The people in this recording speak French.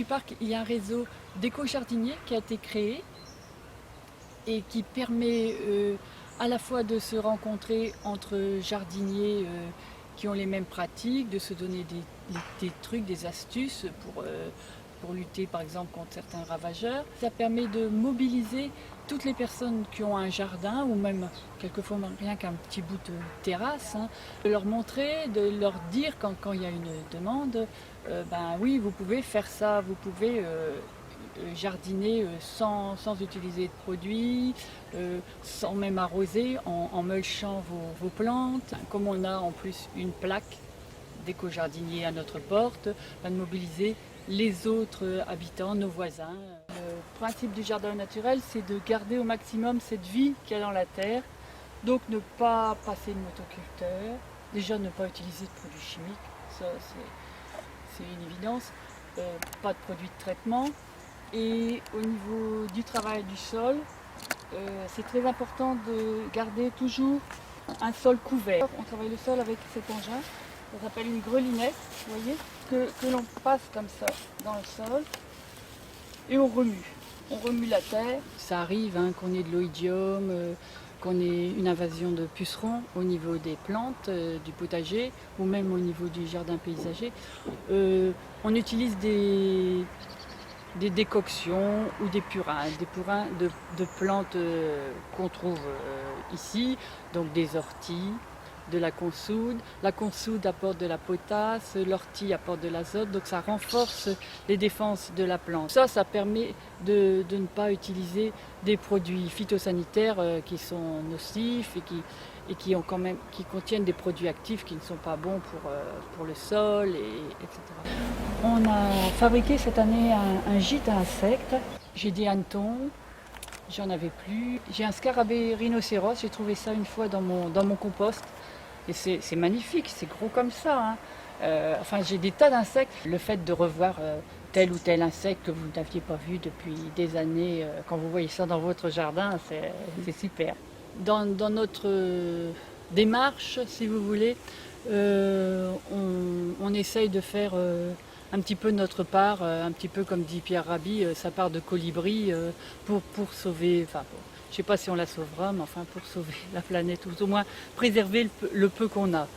du parc, il y a un réseau d'éco-jardiniers qui a été créé et qui permet à la fois de se rencontrer entre jardiniers qui ont les mêmes pratiques, de se donner des trucs, des astuces pour lutter par exemple contre certains ravageurs. Ça permet de mobiliser toutes les personnes qui ont un jardin ou même quelquefois rien qu'un petit bout de terrasse, hein, de leur montrer, de leur dire quand il y a une demande, ben oui, vous pouvez faire ça, vous pouvez jardiner sans utiliser de produits, sans même arroser, en mulchant vos plantes. Comme on a en plus une plaque d'éco-jardinier à notre porte, de mobiliser les autres habitants, nos voisins. Le principe du jardin naturel, c'est de garder au maximum cette vie qu'il y a dans la terre. Donc ne pas passer de motoculteur, déjà ne pas utiliser de produits chimiques, ça c'est une évidence, pas de produits de traitement. Et au niveau du travail du sol, c'est très important de garder toujours un sol couvert. On travaille le sol avec cet engin, ça s'appelle une grelinette, vous voyez, que l'on passe comme ça dans le sol et on remue la terre. Ça arrive hein, qu'on ait de l'oïdium, qu'on ait une invasion de pucerons au niveau des plantes, du potager ou même au niveau du jardin paysager. On utilise des décoctions ou des purins de plantes qu'on trouve ici, donc des orties, de la consoude. La consoude apporte de la potasse, l'ortie apporte de l'azote, donc ça renforce les défenses de la plante. Ça permet de ne pas utiliser des produits phytosanitaires qui sont nocifs et qui contiennent des produits actifs qui ne sont pas bons pour le sol, etc. On a fabriqué cette année un gîte à insectes. J'ai des hannetons, j'en avais plus. J'ai un scarabée rhinocéros, j'ai trouvé ça une fois dans mon compost. Et c'est magnifique, c'est gros comme ça. Hein. Enfin, j'ai des tas d'insectes. Le fait de revoir tel ou tel insecte que vous n'aviez pas vu depuis des années, quand vous voyez ça dans votre jardin, c'est super. Dans notre démarche, si vous voulez, on essaye de faire un petit peu notre part, un petit peu comme dit Pierre Rabhi, sa part de colibri pour sauver, enfin, je ne sais pas si on la sauvera, mais enfin pour sauver la planète, ou au moins préserver le peu qu'on a.